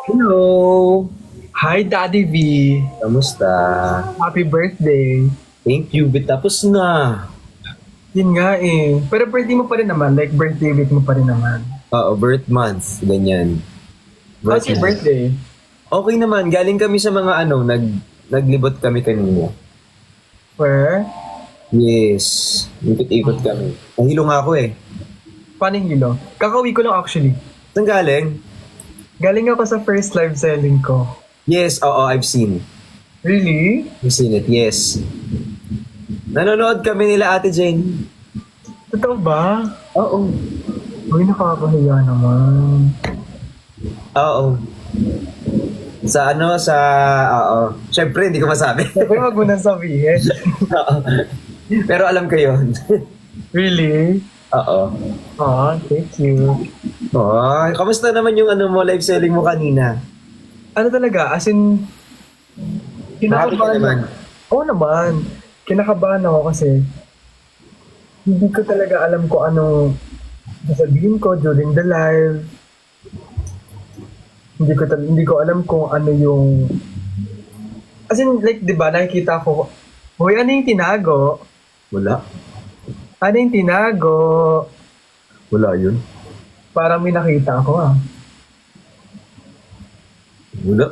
Hello! Hi, Daddy V. Kamusta? Happy birthday. Thank you, tapos na. Yun nga eh. Pero birthday mo pa rin naman. Like, birthday week mo pa rin naman. Oo, birth month, ganyan. How's Birth your month. birthday? Okay naman, galing kami sa mga naglibot kami kanina. Where? Yes, ikot-ikot kami. Nahilo nga ako eh. Paano yung hilo? Kakauwi ko lang actually. Saan galing? Galing ako sa first live selling ko. Yes, oo, I've seen. Really? I've seen it, yes. Nanonood kami nila Ate Jane. Totoo ba? Oo. Uy, nakakahiya naman. Oo. Oo. Siyempre, hindi ko masabi. Sabi, wag mo nang sabihin. Oo. Pero alam ko yun. Really? Oo. Ah, thank you. Oh, kamusta naman yung live selling mo kanina? Ano talaga? As in, Happy ka naman? Oo naman. Kinakabahan ako kasi hindi ko talaga alam kung anong sasabihin ko during the live. Hindi ko alam kung ano yung as in like 'di ba nakikita ko, "Hoy, ano yung tinago? Wala. Ano yung tinago?" Wala yun. Parang may nakita ako ah. Wala.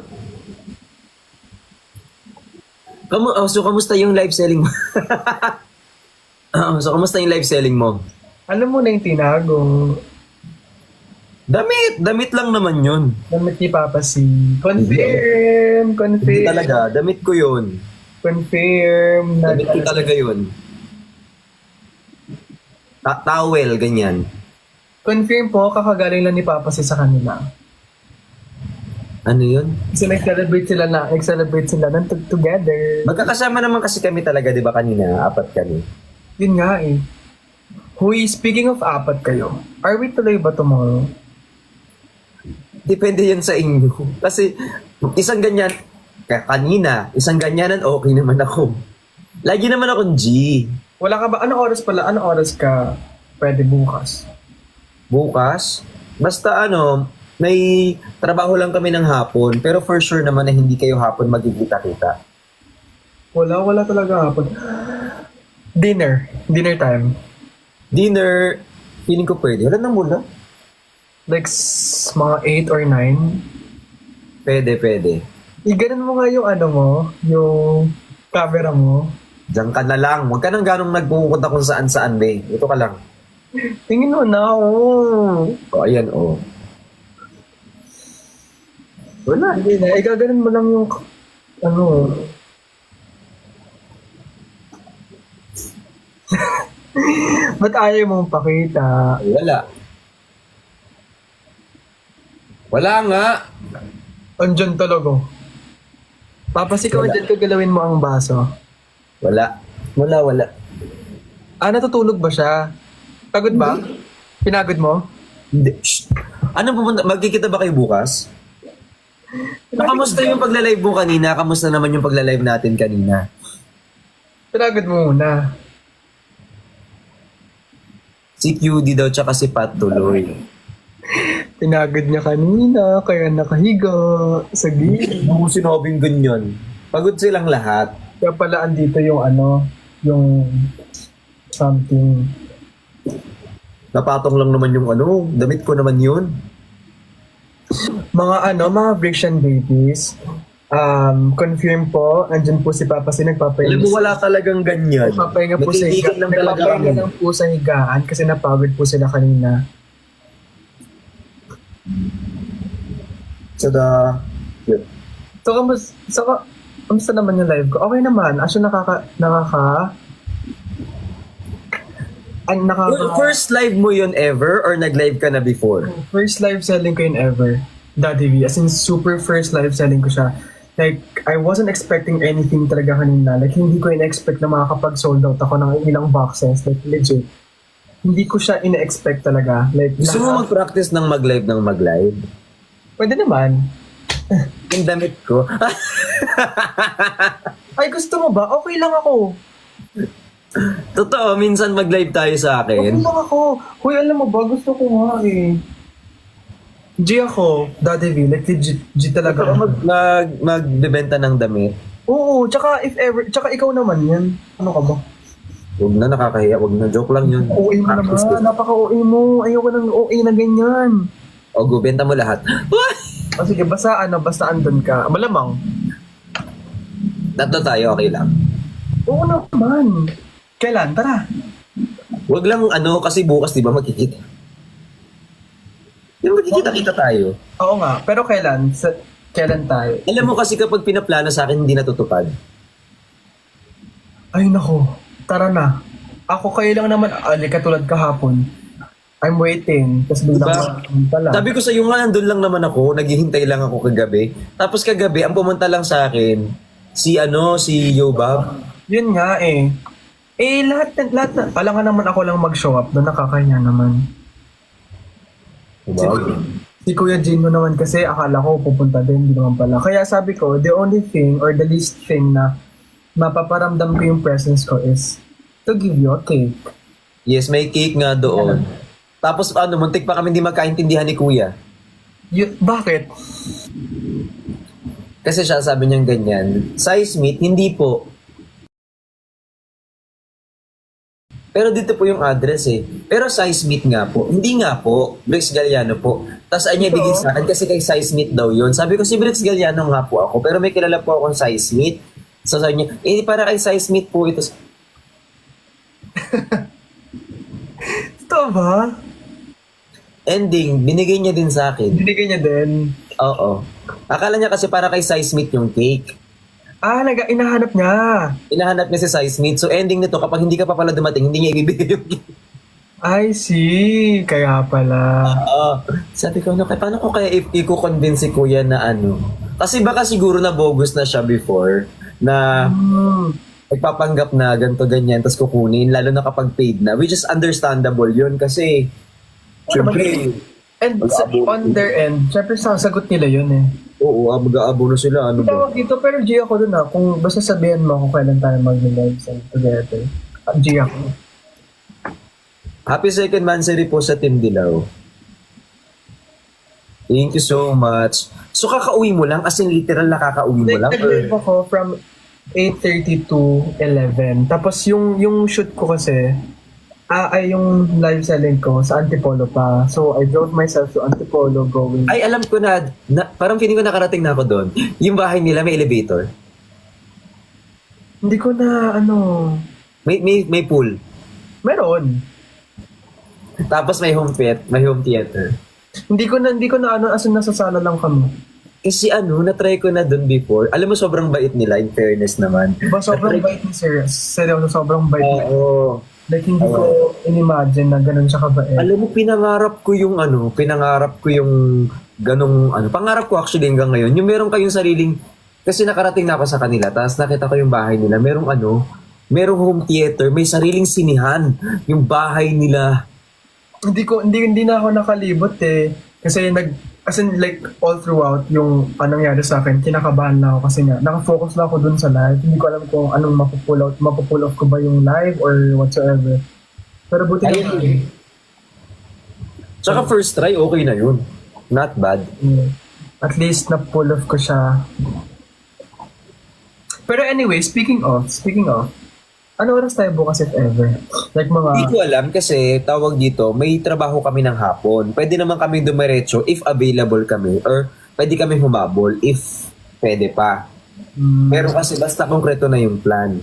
So, kamusta yung live selling mo? So, kamusta yung live selling mo? Alam mo na yung tinago. Damit! Damit lang naman yun. Damit ni Papa C. Confirm! Hindi Confirm! talaga. Damit ko yun. Confirm! Damit ko talaga yun. Towel, ganyan. Confirm po, kakagaling lang ni Papa C sa kanila. Ano yun? Kasi nag-celebrate sila ng together. Magkakasama naman kasi kami talaga, di ba kanina? Apat kami. Yun nga eh. Huy, speaking of apat kayo, are we tuloy ba tomorrow? Depende yan sa inyo. Kasi isang ganyan, kanina, isang ganyanan, okay naman ako. Lagi naman akong G. Wala ka ba? Anong oras pala? Anong oras ka pwede bukas? Bukas, basta may trabaho lang kami ng hapon, pero for sure naman na hindi kayo hapon magkikita-kita. Wala talaga hapon. Dinner time. Dinner, feeling ko pwede. Wala nang mula. Like mga 8 or 9. Pwede. Iganon mo nga yung ano mo, yung camera mo. Diyan ka na lang. Huwag ka nang ganong nagpupunta kung saan-saan, be. Ito ka lang. Tingin mo na, oh. O, ayan, o. Wala. Hindi na, igaganon mo lang yung, ano. Ba't ayaw mong pakita? Wala. Wala nga. Andyan talaga. Tapos ikaw Wala. andyan ka galawin mo ang baso. Wala. Ah, natutulog ba siya? Pagod ba? Pinagod mo? Hindi. Shh. Ano pupunta? Magkikita ba kayo bukas? Kamusta yung pagla-live mo kanina? Kamusta naman yung pagla-live natin kanina? Pinagod mo muna. Si QD daw tsaka si Pat tuloy. Pinagod niya kanina, kaya nakahiga sa gilid. Hindi ko sinabing ganyan. Pagod silang lahat. Kaya pala andito yung ano, yung something. Napatong lang naman yung damit ko naman yun. Mga Britian babies, confirm po, andyan po si Papa si Alam mo, nagpapahinga. wala talagang ganyan. Nagpapahinga po sa Nagkaibigan lang talaga nagpapahinga kami. lang po sa higaan kasi napagod po sila kanina. So yun. Kamusta naman yung live ko? Okay naman. Actually, First live mo yun ever or nag-live ka na before? first live selling ko yun ever. Daddy V. As in, super first live selling ko siya. Like, I wasn't expecting anything talaga kanina. Like, hindi ko in-expect na makakapag-sold out ako ng ilang boxes. Like, legit. Hindi ko siya in-expect talaga. Like, Gusto mo mag-practice ng mag-live? Pwede naman. Yung damit ko. Ay, gusto mo ba? Okay lang ako. Totoo, minsan mag-live tayo sa Okay akin. lang ako. Hoy, alam mo ba? Gusto ko nga eh. G ako, Daddy V, like legit, G talaga. Magbebenta ng damit. Oo, tsaka if ever, tsaka ikaw naman yan. Ano ka ba? Huwag na, nakakahiya. Huwag na, joke lang yun. OA mo naman, napaka-OA mo. Ayoko ng OA na ganyan. O, go, benta mo lahat. O sige, basta andun ka. Malamang. Tatlo tayo, okay lang. Oo naman. Kailan? Tara. Huwag lang, kasi bukas, di ba, magkikita. Yung magkikita-kita tayo. Oo nga, pero kailan? Kailan tayo? Alam mo kasi kapag pinaplano sa akin, hindi natutupad. Ay nako, tara na. Ako kayo lang naman, katulad kahapon. I'm waiting, tapos biglang pala. Sabi ko sa iyo nga, nandun lang naman ako, naghihintay lang ako kagabi. Tapos kagabi, ang pumunta lang sa akin, si Yobab. Yun nga eh. Lahat na, alam nga naman ako lang mag-show up, doon nakakaya naman. Si Kuya Gino naman kasi akala ko pupunta din, hindi naman pala. Kaya sabi ko, the only thing or the least thing na mapaparamdam ko yung presence ko is to give you a cake. Yes, may cake nga doon. Tapos muntik pa kami hindi magkaintindihan ni Kuya. Bakit? Kasi siya sabi niyang ganyan, size meet, hindi po. Pero dito po yung address eh. Pero size meet nga po. Hindi nga po. Bricks Galliano po. Tapos ay niya bigay sa akin kasi kay size meet daw yun. Sabi ko si Bricks Galliano nga po ako. Pero may kilala po akong size meet. So sabi niya, para kay size meet po ito. Totoo ba? Ending, binigay niya din sa akin. Binigay niya din. Oo. Akala niya kasi para kay size meet yung cake. Inahanap niya. Inahanap niya si size meet. So ending nito, kapag hindi ka pa pala dumating, hindi niya ibibigay yung cake. I see. Kaya pala. Sabi ko, paano ko kaya i-convince si Kuya na Kasi baka siguro na bogus na siya before na nagpapanggap na ganito ganyan tapos kukunin lalo na kapag paid na, which is understandable yun kasi syempre and on their end, syempre sasagot nila yun eh. oo, mag-aabono sila ba? Dito, pero G ako dun kung basta sabihan mo kung kailan tayo mag-live together. G ako. Happy second anniversary po sa Team Dilaw. Thank you so much. So kakauwi mo lang? As in literal nakakauwi mo lang? Nag-live ako from 8:30 to 11. Tapos yung shoot ko kasi, ay yung live selling ko sa Antipolo pa. So I drove myself to Antipolo going. Ay, alam ko na parang feeling ko nakarating na ako doon. Yung bahay nila may elevator. Hindi ko na May pool. Meron. Tapos may home theater. Hindi ko na as in nasa sala lang kami. Kasi na-try ko na doon before. Alam mo, sobrang bait nila, in fairness naman. Diba sobrang bait ni Sir? Sobrang bait. Oo. Like, hindi ko in-imagine na ganun siya kabait. Alam mo, pinangarap ko yung ganong pangarap ko actually hanggang ngayon. Yung meron kayong sariling, kasi nakarating na ako sa kanila, tapos nakita ko yung bahay nila, merong home theater, may sariling sinihan, yung bahay nila. Hindi na ako nakalibot eh. Kasi as in like all throughout yung nangyari sa akin, kinakabahan na ako kasi nga nakafocus na ako dun sa live. Hindi ko alam kung anong mapupull out ko ba yung live or whatsoever. Pero buti na Tsaka first try, okay na yun. Not bad. At least na-pull off ko siya. Pero anyway, speaking of, ano oras tayo bukas if ever? Like Hindi ko alam kasi tawag dito, may trabaho kami ng hapon. Pwede naman kami dumiretso if available kami or pwede kami humabol if pwede pa. Pero kasi basta konkreto na yung plan.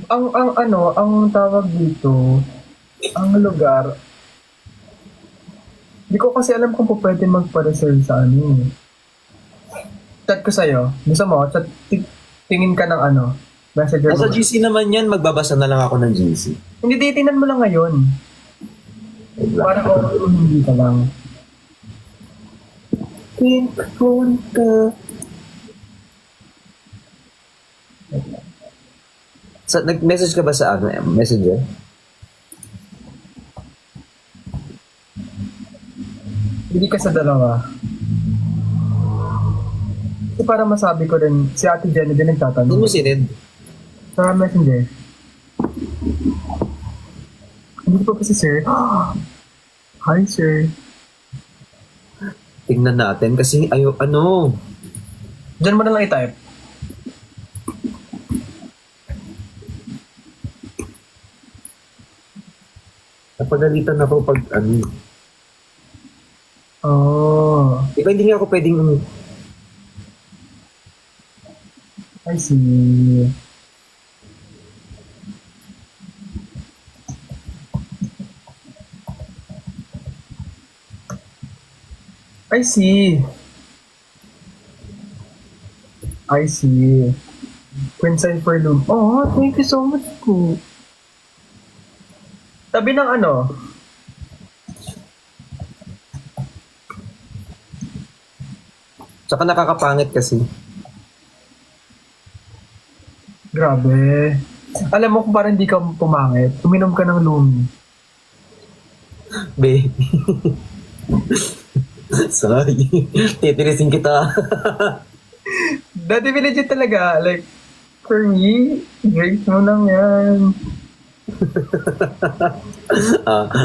Ang tawag dito, ang lugar, hindi ko kasi alam kung pwede magpa-reserve sa Chat ko sa'yo. Gusto mo, tingin ka ng messenger Nasa mo. GC naman yan, magbabasa na lang ako ng GC. Hindi, titingnan mo lang ngayon. Parang hindi ka lang. Think ka. Nag-message ka ba sa messenger? Hindi ka sa dalawa. Kasi para masabi ko rin, si Ate Jenny din nagtatanong. Doon mo sinid? Sa messenger. Hindi pa si Sir. Hi, Sir. tingnan natin kasi ano. Diyan mo na lang i-type. Napagalitan ako pag ano. Oh, Di ba hindi nga ako pwedeng I see. I see. I see. Quincy for Loom. Oh, thank you so much po. Tabi ng ano? Tsaka nakakapangit kasi. Grabe. Alam mo kung parang hindi ka pumangit, uminom ka ng Lumi. Babe. Sorry. Titirisin kita. Dati legit talaga. Like, for me, drink mo lang yan.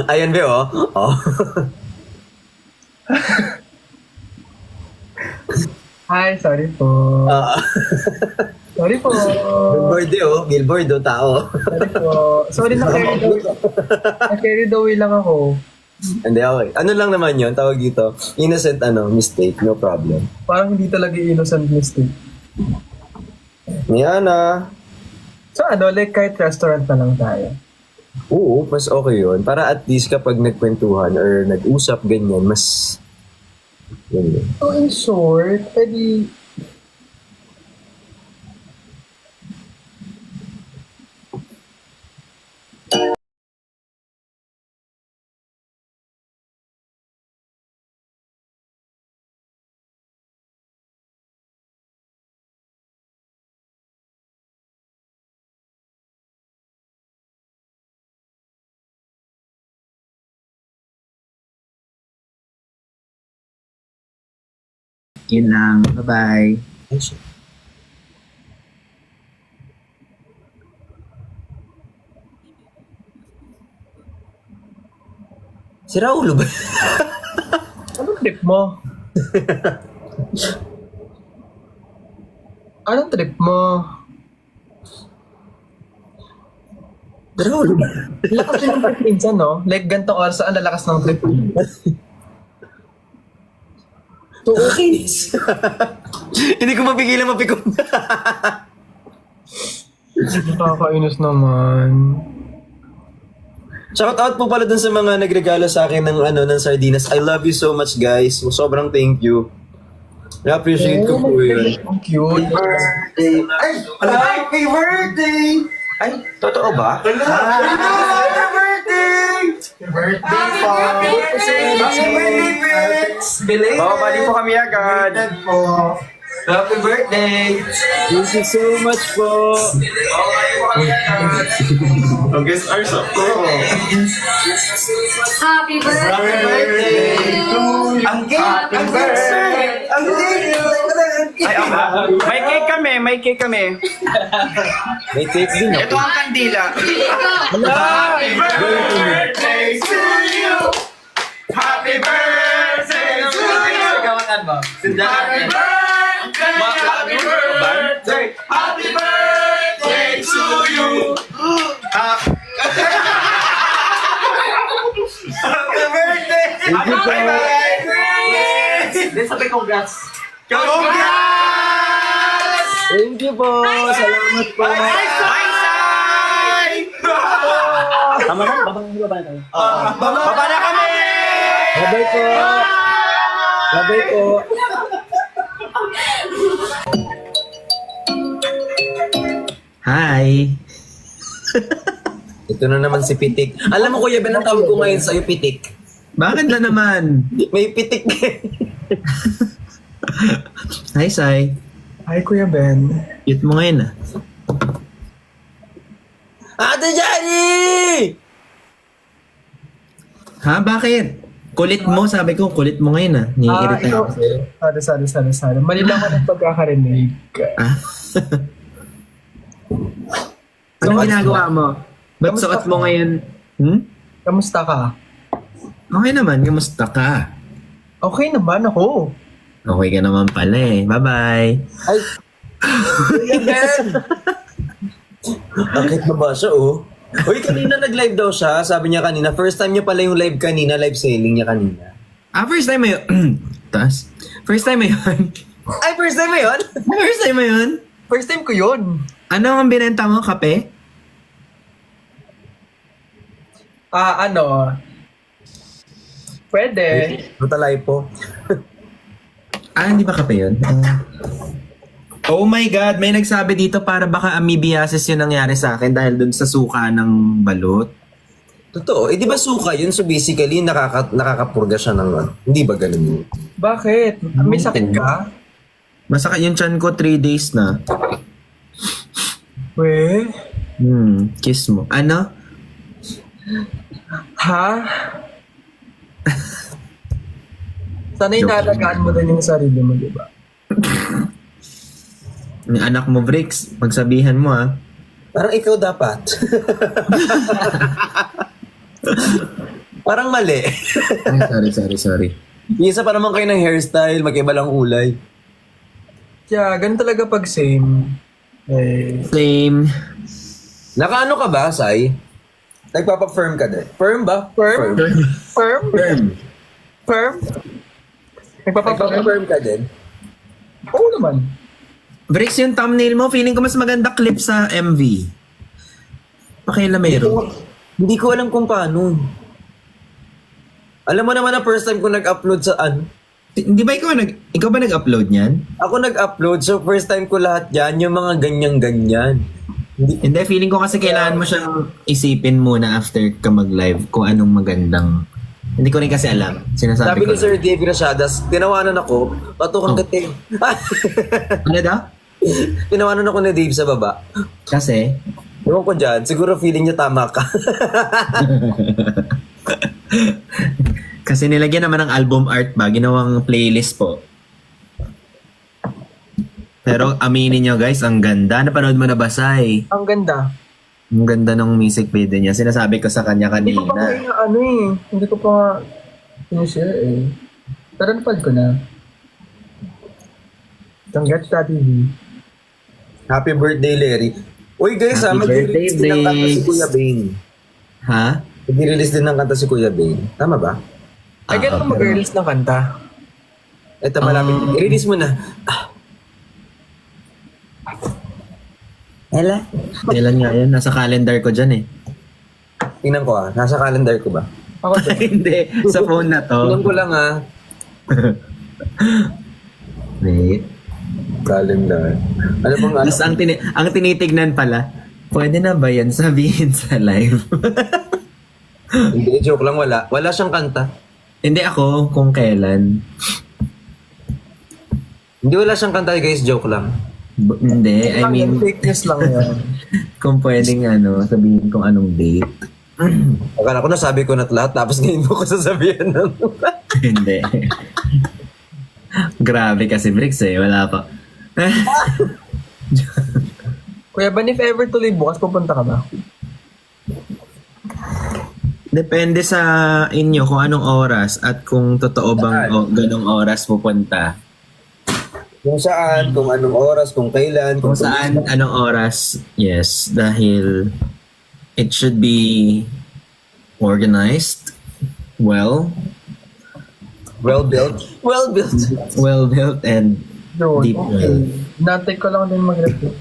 Ayan, be, oh. Oh. Hi, sorry po. Sorry po. Billboard, oh. Billboard, oh, tao. Sorry po. Sorry na carried away lang ako. Hindi, okay. Ano lang naman yun, tawag dito. Innocent, mistake, no problem. Parang hindi talaga innocent mistake. Yan, ah. So like kahit restaurant na lang tayo. Oo, mas okay yun. Para at least kapag nagkwentuhan or nag-usap, ganyan, mas... Yan yun. So in short, pwede... Yun lang. Bye-bye. Ay, shit. Si Raulo ba? Anong trip mo? Anong trip mo? Si Raulo ba? Lakas din ng trip minsan, no? Like, gantong oras ang lalakas ng trip. So, okay. Hindi ko mapigilan mapikon. Nakakainis naman. Shout out po pala dun sa mga nagregalo sa akin ng sardinas. I love you so much, guys. Sobrang thank you. I-appreciate ko po yun. Ang cute. Birthday! Ay! Happy birthday! Ay, totoo ba? Happy birthday! Birthday po! Happy birthday, Vince! Babali po kami agad. Po. Happy birthday! Thank you so much po! Ang guest are so Happy birthday! Ang cake! Ang cake, sir! Ang cake! May cake kami, may cake kami. May cake din Ito ako. ang kandila. Happy birthday to you! Happy birthday to you! Happy birthday! Happy birthday! Happy birthday to you! Happy birthday! Thank you po! Then sabi congrats! Congrats! Thank you po! Salamat po! Bye-bye! Tama na? Baba na tayo. Baba na kami! Bye po! Bye po! Hi! Ito na naman si Pitik. Alam mo, Kuya Ben, ang tawag ko ngayon sa'yo, Pitik. Bakit na naman? May Pitik eh. Hi, Sai. Hi, Kuya Ben. Cute mo ngayon ah. Ate Jenny! Ha? Bakit? Kulit mo, sabi ko, kulit mo ngayon ah. Niirita ito. ako sa'yo. Sorry. Mali lang ako ng pagkakarinig. Ah? Anong ginagawa mo? Ba't Kamusta sukat mo ka? ngayon? Hmm? Kamusta ka? Okay naman, kamusta ka? Okay naman ako. Okay ka naman pala eh. Bye-bye. Ay! Kuya Ben! Bakit na ba siya, oh? Uy, kanina nag-live daw siya. Sabi niya kanina, first time niya pala yung live kanina, live selling niya kanina. First time mo yun. Tas? First time mo yun. Ay, first time mo yun? First time mo yun. First time ko yun. Ano ang binenta mo? Kape? Pwede. Matalay po. Hindi ba kape yun? Oh my God, may nagsabi dito para baka amoebiasis yung nangyari sa akin dahil dun sa suka ng balot. Totoo. Eh, di ba suka yun? So basically, nakakapurga siya ng ano. Hindi ba ganun yun? Bakit? May sakit ka? Masakit yung chan ko 3 days na. We? Kiss mo. Ano? Ha? Sana Joke. inalagaan mo din yung sarili mo, di ba? Yung anak mo, Bricks, pagsabihan mo Parang ikaw dapat. Parang mali. Ay, sorry. Yung isa pa naman kayo ng hairstyle, magkaiba lang kulay. Yeah, ganun talaga pag same. Same. Nakaano ka ba, Sai? Nagpapa-firm ka din. Firm ba? Firm? Firm? Firm. Firm? Nagpapapagod? Nagpapa-firm ka din. Oo naman. Bricks, yung thumbnail mo, feeling ko mas maganda clip sa MV. Pakilamero. Hindi ko alam kung paano. Alam mo naman na first time ko nag-upload sa ano. Hindi ba ikaw ba nag-upload niyan? Ako nag-upload, so first time ko lahat yan, yung mga ganyan-ganyan. Hindi, feeling ko kasi kailangan mo siyang isipin muna after ka mag-live kung anong magandang... Hindi ko rin kasi alam. Sinasabi Sabi ko ni Sir Dave Rashadas, tinawanan ako, patukan kita. Ano daw? Tinawanan ako ni Dave sa baba. Kasi? Ewan ko dyan, siguro feeling niya tama ka. Kasi nilagyan naman ng album art ba? Ginawang playlist po. Pero aminin nyo guys, ang ganda. Napanood mo na ba, Sai? Ang ganda. Ang ganda ng music video niya. Sinasabi ko sa kanya Hindi ko pa kanina. Hindi ko pa sinishare eh. Pero napad ko na. Congrats sa TV. Happy birthday, Larry. Uy guys, Happy mag-release birthday, din ng kanta si Briggs. Kuya Bane. Ha? Mag-release din ng kanta si Kuya Bane. Tama ba? Ay, kailan ka mag-release ng kanta? Ito, malapit. I-release mo na. Hala? Kailan nga yan? Nasa calendar ko dyan eh. Tingnan ko nasa calendar ko ba? Ako din. Hindi, sa phone na Tingnan to. ko lang Wait. Calendar. Ano bang ano? Tapos ang tinitignan pala, pwede na ba yan sabihin sa live? Hindi, joke lang, wala. Wala siyang kanta. Hindi ako kung kailan. Hindi, wala siyang kanta guys, joke lang. Hindi, I mean, fake news lang yan. kung pwedeng sabihin kung anong date. Akala ko nasabi ko na lahat, tapos ngayon mo ko sasabihin ng... Hindi. Grabe kasi Bricks eh, wala pa. Kuya Ban, if ever tuloy bukas, pupunta ka ba? Depende sa inyo kung anong oras at kung totoo bang ganong oras pupunta. Kung saan, kung anong oras, kung kailan. Kung saan, anong oras, yes. Dahil it should be organized, Well-built. well-built, and Yun, deep well. Nantay ko lang din mag-reflect.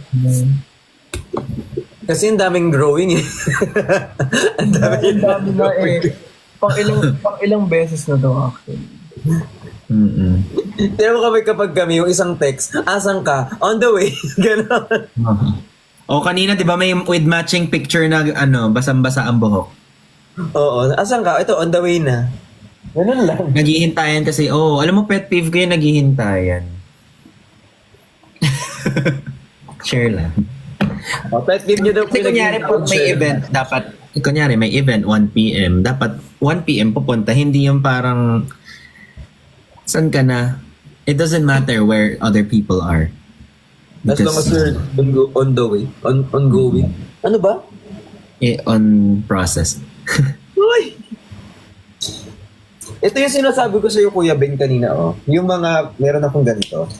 Kasi ang daming growing eh. Ang Ang dami na eh. Pang ilang beses na daw actually. Mm-mm. Tira mo kapag kami, yung isang text, asan ka? On the way. Ganon. O kanina 'di ba may with matching picture na basang-basa ang buhok. Oo, asan ka? Ito, on the way na. Ganon lang. Naghihintayan kasi alam mo pet peeve ko yung naghihintayan. Share lang. Pet peeve nyo daw Kasi kunyari pag may event, dapat, kunyari may event 1 p.m., dapat 1 p.m. pupunta, hindi yung parang, saan ka na? It doesn't matter where other people are. As long as you're on the way. Ongoing. Ano ba? On process. Uy! Ito yung sinasabi ko sa'yo, Kuya Ben, kanina, oh. Yung mga, meron akong ganito.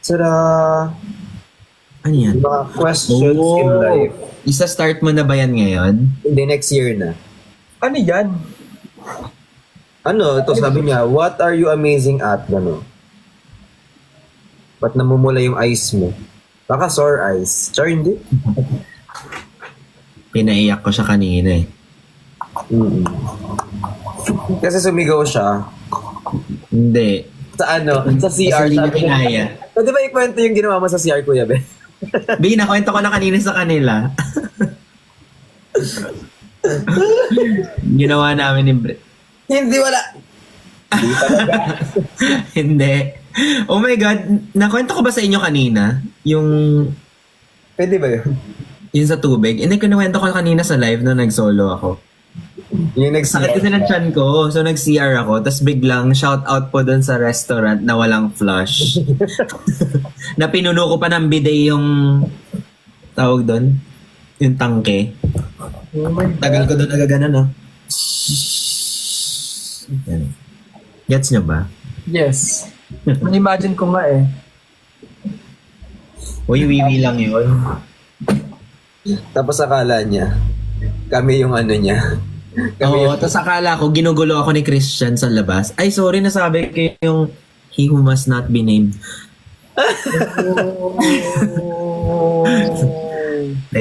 Sira, Ano yan? mga questions in life. Isa-start mo na ba yan ngayon? Hindi, next year na. Ano yan? Ano, ito sabi niya, what are you amazing at? Gano. Ba't namumula yung eyes mo? Baka sore eyes. Char, hindi? Pinaiyak ko siya kanina eh. Mm. Kasi sumigaw siya. Hindi. Sa ano? Sa Kasi CR. hindi niya Sabi niya, kinaya. pwede ba ikwento yung ginawa mo sa CR, Kuya Ben? Bi, nakwento ko na kanina sa kanila. Ginawa namin ni Brett. Hindi, wala. Hindi talaga. Hindi. Oh my God, nakwento ko ba sa inyo kanina? Yung Pwede ba yun? sa tubig? Hindi, kinuwento ko kanina sa live na nag-solo ako. Yung next Sakit kasi ng tiyan ko. So, nag-CR ako. Tapos biglang shout out po dun sa restaurant na walang flush. Na pinuno ko pa ng bidet yung tawag dun. Yung tangke. Oh my God. Tagal ko dun agagana, no? Yan. Gets nyo ba? Yes. Imagine ko nga eh. Uy, wiwi lang yun. Tapos akala niya, kami yung ano niya. Oo, tapos akala ko, ginugulo ako ni Christian sa labas. Ay, sorry, nasabi ko yung he who must not be named.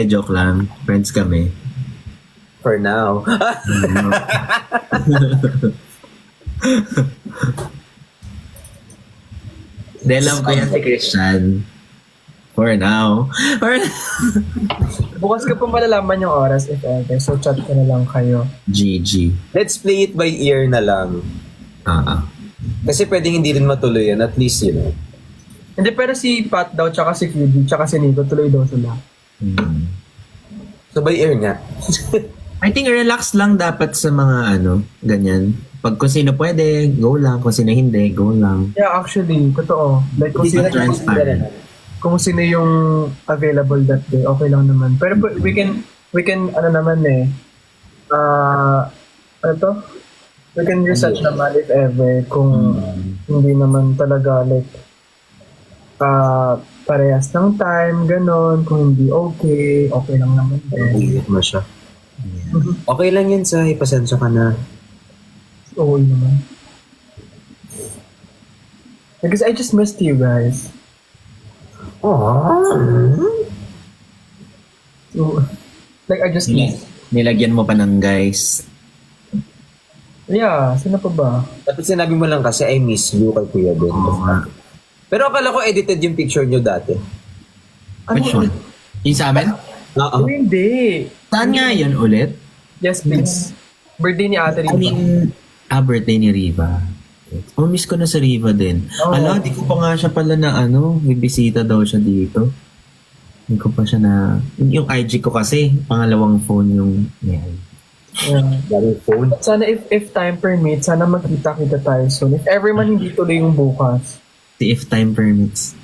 Joke lang. Friends kami. For now. Dahil love ko yan si Christian. For now. Bukas ka pa malalaman yung oras if ever. So chat ka na lang kayo. GG. Let's play it by ear na lang. Ah. Kasi pwedeng hindi rin matuloy yan. At least, you know. Hindi, pero si Pat daw, tsaka si QB, tsaka si Nico, tuloy daw sila. So by ear nga. I think relax lang dapat sa mga ganyan. Pag kung sino pwede, go lang. Kung sino hindi, go lang. Yeah, actually, totoo. Like, kung Hindi sino, sila transparent. kung sino yung available that day, okay lang naman. Pero we can, ano naman eh, ano to? We can research naman if ever kung hindi naman talaga like parehas ng time, ganon. Kung hindi okay lang naman din. Iit mo siya. Okay lang yan, Sai. Pasensya ka na. Okay naman. Because I just missed you guys. So, like I just missed. Nilagyan mo pa ng guys. Yeah, sino pa ba? Dapat sinabi mo lang kasi I miss you kay Kuya Ben. Pero akala ko edited yung picture nyo dati. Which one? Yung sa amin? Oo. Oh, hindi. Saan nga yun ulit? Yes, please. Birthday ni Ate I Riva. mean, birthday ni Riva. Oh, miss ko na sa Riva din. Oh. Ala, di ko pa nga siya pala na bibisita daw siya dito. Hindi ko pa siya na... Yung IG ko kasi, pangalawang phone yung... Yan. Yeah. Dari phone. Sana if time permits, sana magkita-kita tayo soon. If ever man hindi tuloy yung bukas. If time permits.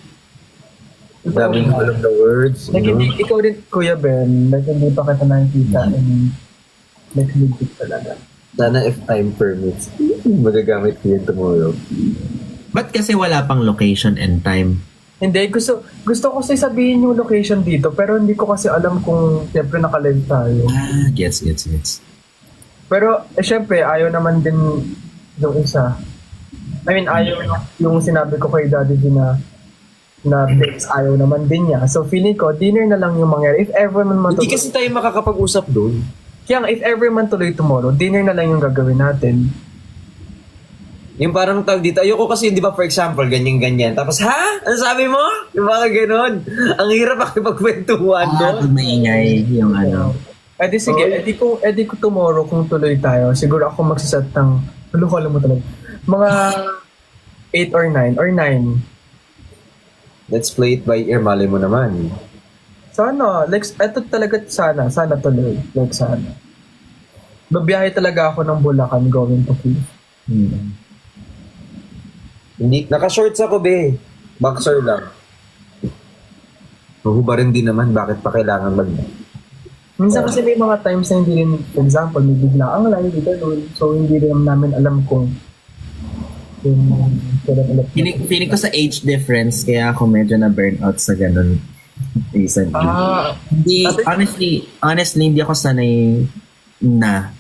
Daming alam na words. Like, hindi, ikaw din, Kuya Ben, like, hindi pa kita nakikita and like, legit talaga. Sana if time permits. Magagamit ko yun tomorrow. Ba't kasi wala pang location and time? Hindi, gusto ko kasi sabihin yung location dito, pero hindi ko kasi alam kung siyempre naka-live tayo. Gets. Pero, syempre, ayaw naman din yung isa. I mean, ayaw yung sinabi ko kay Daddy V na dates, ayaw naman din niya. So, feeling ko, dinner na lang yung mangyari. If ever man Hindi matuloy. kasi tayo makakapag-usap doon. Kaya nga, if ever man tuloy tomorrow, dinner na lang yung gagawin natin. Yung parang tawag dito, ayoko kasi, di ba, for example, ganyan-ganyan. Tapos, ha? Ano sabi mo? Yung mga ganon. Ang hirap makipagkwentuhan doon. Pag maingay yung Eh di sige, edi ko tomorrow kung tuloy tayo, siguro ako magsiset ng, alam mo talaga, mga 8 or 9, or 9. Let's play it by ear, malay mo naman. Sana, like, eto talaga sana tuloy, like sana. Babiyahe talaga ako ng Bulacan going to Kiev. Hindi, naka-shorts ako, be. Boxer lang. Mahubarin din naman, bakit pa kailangan Minsan kasi may mga times na hindi rin, for example, may bigla ang live, ganun. So, hindi rin namin alam kung kailan ulit. Feeling ko sa age difference, kaya ako medyo na-burnout sa ganun recently. Hindi, honestly, hindi ako sanay na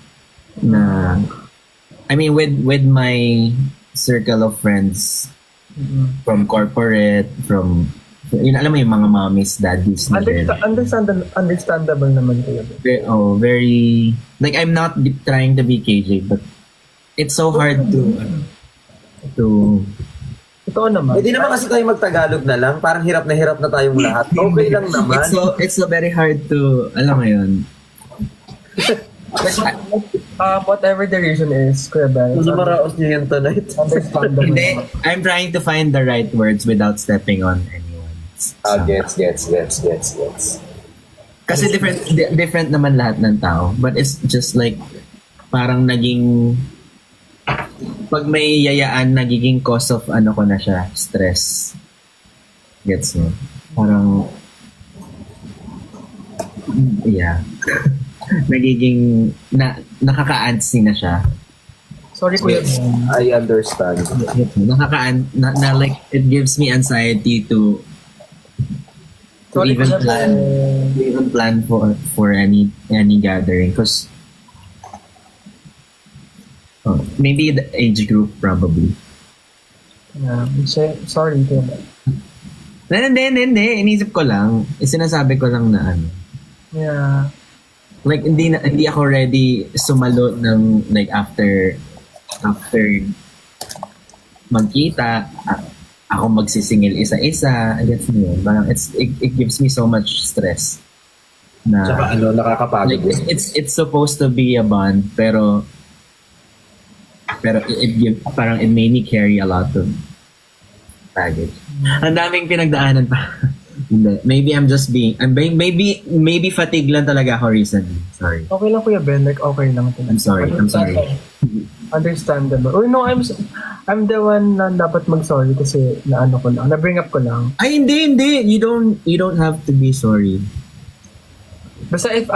I mean, with my circle of friends from corporate, from yun, alam mo yung mga mommies, daddies na din. Understandable naman kayo. Very, like, I'm not trying to be KJ, but it's so hard to Totoo naman. Hindi naman kasi tayo magtagalog na lang. Parang hirap na tayong lahat. Okay lang naman. it's so very hard to, alam mo yun. Whatever the reason is, Kuya Ben, Hindi maraos niyo yan tonight. understandable. Hindi, I'm trying to find the right words without stepping on anyone. Gets. Kasi different naman lahat ng tao. But it's just like, parang naging, pag may yayaan, nagiging cause of ano ko na siya, stress. Gets mo? Parang, yeah. Nagiging, nakaka-antsy na siya. Sorry, Kuya Ben. I understand. Na like, it gives me anxiety to Sorry, even Kuya Ben. plan for any gathering, because maybe the age group probably. Yeah, sorry, Kuya Ben. Hindi, inisip ko lang, sinasabi ko lang na ano, Yeah. like hindi ako ready sumalo ng like after magkita, ako magsisingil isa-isa, gets mo yun? Parang it gives me so much stress na Tsaka nakakapagod. like it's supposed to be a bond, pero parang it made me carry a lot of baggage. Ang daming pinagdaanan pa. Hindi. Maybe maybe fatigue lang talaga ako recently. Sorry. Okay lang, Kuya Ben. Like, okay lang. I'm sorry. Understandable. Oh, no, I'm the one na dapat mag-sorry kasi na-ano ko lang. Na-bring up ko lang. Ay, hindi. You don't have to be sorry. Basta if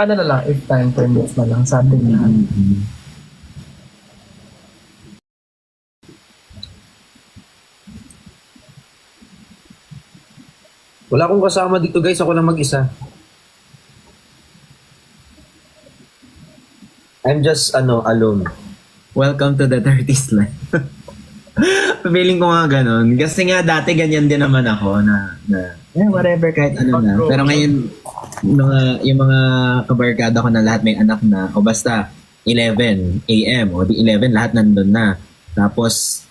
time permits na lang sa ating lahat. Wala akong kasama dito guys, ako lang mag-isa. I'm just alone. Welcome to the 30s life. Feeling ko nga ganun. Kasi nga dati ganyan din naman ako na whatever, kahit ano na. Pero ngayon, yung mga kabarkada ko na lahat may anak na, o basta 11 a.m. o di 11, lahat nandun na. Tapos,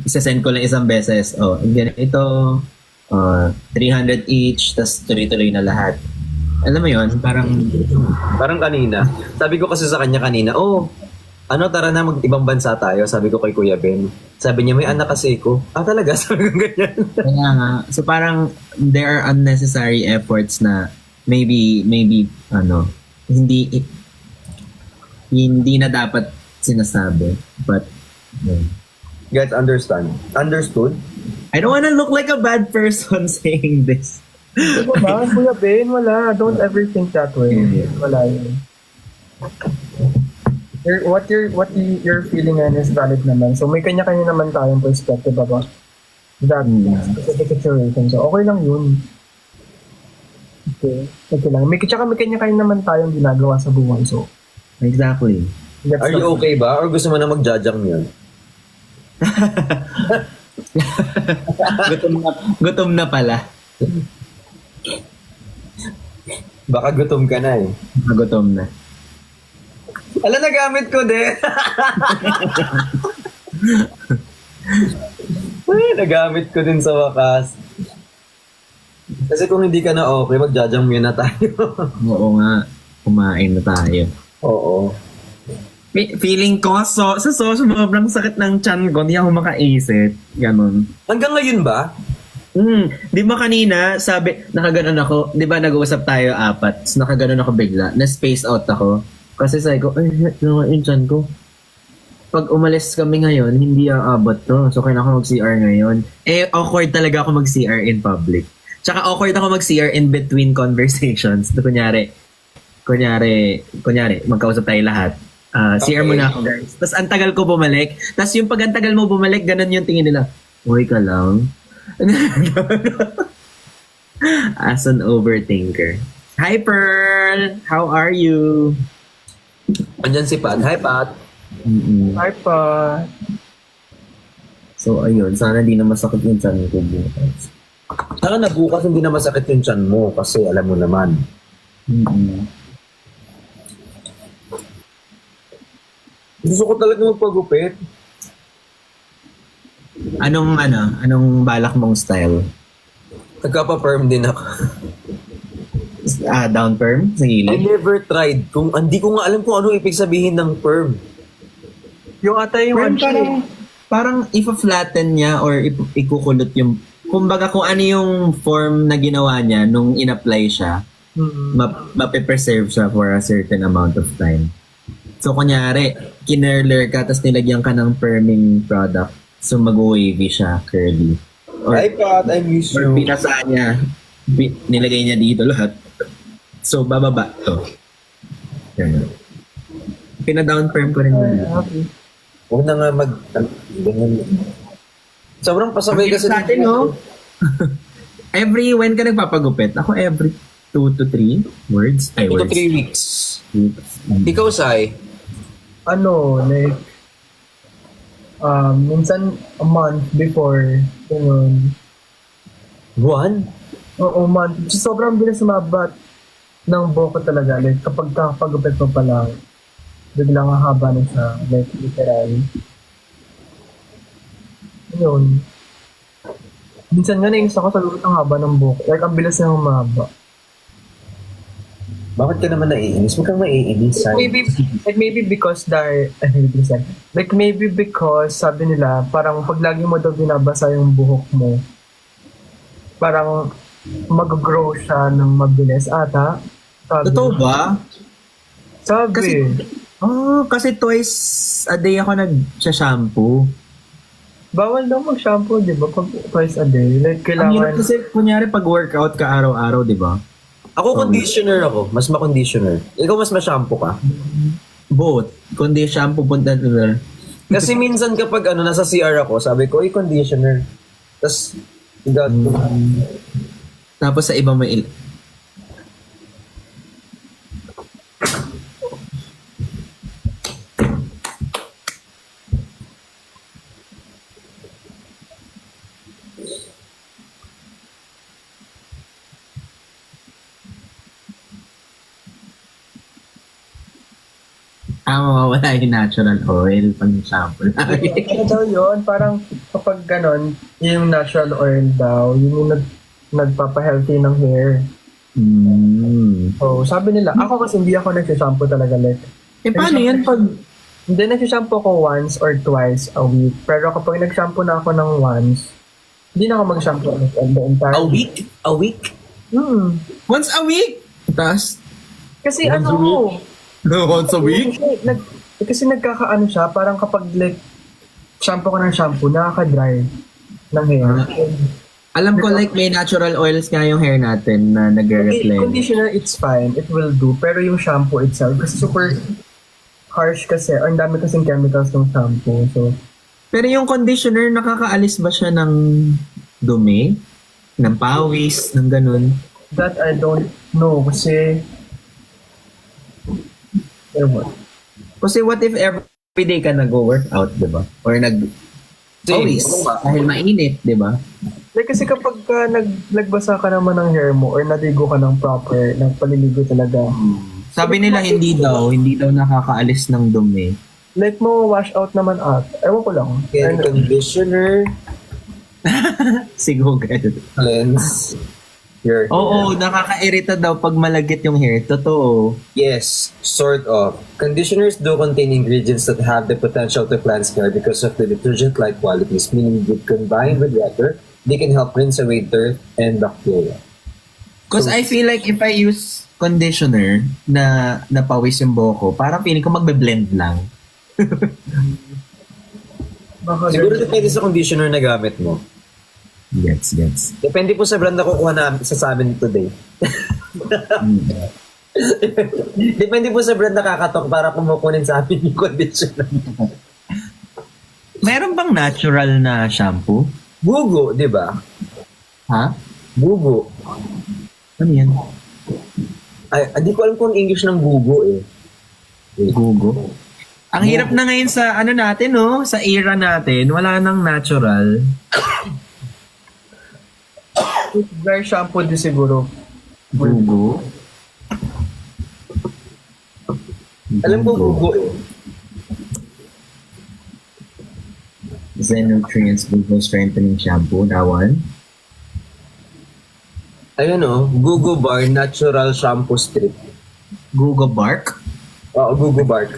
isa-send ko lang isang beses, ganito, 300 each, tas tuloy-tuloy na lahat. Alam mo yun, Parang kanina. Sabi ko kasi sa kanya kanina, tara na mag-ibang bansa tayo. Sabi ko kay Kuya Ben. Sabi niya, may anak kasi ko. Talaga? Sabi ko ganyan. kaya nga. So parang there are unnecessary efforts na maybe hindi na dapat sinasabi. But Guys, understood? I don't wanna look like a bad person saying this. Diba, Kuya Ben? Wala. Don't ever think that way. Wala yun. What you're feeling is valid naman. So may kanya-kanya naman tayong perspective about that specific situation. So okay lang yun. Okay lang. May kanya-kanya naman tayong ginagawa sa buwan. So Exactly. that's Are you okay ba? Or gusto mo na mag-jajang yun? Gutom na pala. Baka gutom ka na eh. Gutom na. Nagamit ko din. Ay, nagamit ko din sa wakas. Kasi kung hindi ka na okay, mag-jajang muna tayo. Oo nga. Kumain na tayo. Oo. Feeling ko, sobrang sakit ng tiyan ko, hindi ako makaisip. Ganon. Hanggang ngayon ba? Di ba kanina, sabi, nakaganon ako, di ba nag-uusap tayo 4, so nakaganon ako bigla, na-space out ako. Kasi sabi ko, yung tiyan ko. Pag umalis kami ngayon, hindi aabot to. So kailangan ko mag-CR ngayon. Awkward talaga ako mag-CR in public. Tsaka awkward ako mag-CR in between conversations. So, kunyari, kunyari, magkausap tayo lahat. CR muna ako, guys. Tapos ang tagal ko bumalik. Tapos yung pag ang tagal mo bumalik, ganun yung tingin nila. Uy ka lang. As an overthinker. Hi, Pearl! How are you? Andyan si Pat. Hi, Pat. Mm-mm. Hi pa. So, ayun. Sana di na masakit yung tiyan ko bukas. Saka na bukas hindi na masakit yung tiyan mo kasi alam mo naman. Mm-mm. Gusto ko talaga magpagupit. Anong balak mong style? Nagkapa-perm din ako. Down perm? Sa I gilid? never tried. Hindi ko nga alam kung ano ibig sabihin ng perm. Yung ata yung Perm ano, parang ipa-flatten niya or ikukulot yung... Kumbaga kung ano yung form na ginawa niya nung in-apply siya, mape-preserve siya for a certain amount of time. So, kunyari, kinerler ka tapos nilagyan ka ng perming product. So, mag-wavy siya, curly. Or, Hi, Pat. I miss or you. pinasa niya, nilagay niya dito lahat. So, bababa to. Ganun. Pina-down perm ko rin yun. Huwag na nga ganyan. Sobrang pasabay Ang kasi. hirap natin, no? When ka nagpapagupit? Ako every 2 to 3 words. 2 to 3 weeks. Ikaw, Sai. ano, like, minsan a month before, ganun. One? Oo, month. Sobrang bilis sumabat ng buhok ko talaga. Like, kapag kakapagupit mo pa lang, biglang hahaba na siya. Like, literal. Yun. Minsan nga nainis ako sa lulot ang haba ng buhok. Like, ang bilis na humaba. Bakit ka naman naiinis? Huwag kang maiinis, Sai. Maybe because like maybe because sabi nila parang pag lagi mo daw binabasa yung buhok mo parang mag-grow siya ng mabilis ata. Sabi. Totoo ba? Sabi. Kasi twice a day ako nag-shampoo. Bawal daw mag-shampoo, di ba? Pag twice a day. Like, Ang hirap kailangan... kasi, kunyari pag workout ka araw-araw, di ba? Ako conditioner ako. Mas ma-conditioner. Ikaw mas ma-shampoo ka. Both. Kundi shampoo punta na. Kasi minsan kapag nasa CR ako, sabi ko, conditioner. Tapos, Tapos sa iba may mawawala yung natural oil pang shampoo lagi. Ano daw yun? Parang kapag ganon, yung natural oil daw, yun yung nagpapa-healthy ng hair. So, sabi nila, ako kasi hindi ako nagsashampoo talaga. Like, Paano yan pag... Hindi, nagsashampoo ko once or twice a week. Pero kapag nagshampoo na ako ng once, hindi na ako mag-shampoo the entire a week? A week? Once a week? Tapos... Kasi Once a Once a week? Kasi nagkakaano siya, parang kapag like, shampoo ka ng shampoo, nakaka-dry ng hair. Alam ko like may natural oils nga yung hair natin na nagre-replenish. Conditioner, it's fine. It will do. Pero yung shampoo itself, kasi super harsh kasi. Ang dami kasing chemicals ng shampoo. So, Pero yung conditioner, nakakaalis ba siya ng dumi? Ng pawis? Ng ganun? that I don't know. Kasi, ewan. Kasi what if every day ka nag-workout, di ba? Or pawis. Dahil mainit, di ba? Like, kasi kapag nagbasa ka naman ng hair mo or naligo ka ng proper, nagpaliligo talaga, Sabi nila hindi daw nakakaalis ng dumi. like mo wash out naman at. Ewan ko lang. Hair conditioner, Siguro ganun. cleanse, your Oo, nakakairita daw pag malagit yung hair. Totoo. Yes, sort of. Conditioners do contain ingredients that have the potential to cleanse hair because of the detergent-like qualities, meaning that combined with water, they can help rinse away dirt and bacteria. Because I feel like if I use conditioner na napawis yung buhok ko, parang feeling ko magbe-blend lang. Baka Siguro depende sa conditioner na gamit mo. Gets. Depende po sa brand na kukuha na sa amin today. Depende po sa brand nakakatok para kumukunin sa amin yung conditioner. Meron bang natural na shampoo? Bugo, di ba? Ha? Bugo. Ano yan? Ay, hindi ko alam kung English ng bugo eh. Google. Ang hirap na ngayon sa ano natin, no? Sa era natin, wala nang natural. Very shampoo din siguro. Google. Alam ko bugo eh. Zen Nutrients Google Strengthening Shampoo, that one. Ayun oh, Bugo Bar Natural Shampoo Strip. Google Bark. Oo, Bugo Bark.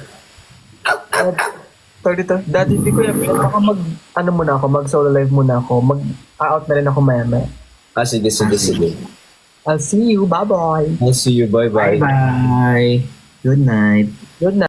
Sorry dito. Daddy, hindi ko yan. Baka mag solo live muna ako. Mag-out na rin ako maya. Ah, sige. I'll see you. Bye-bye. I'll see you. Bye-bye. Bye. Good night. Good night.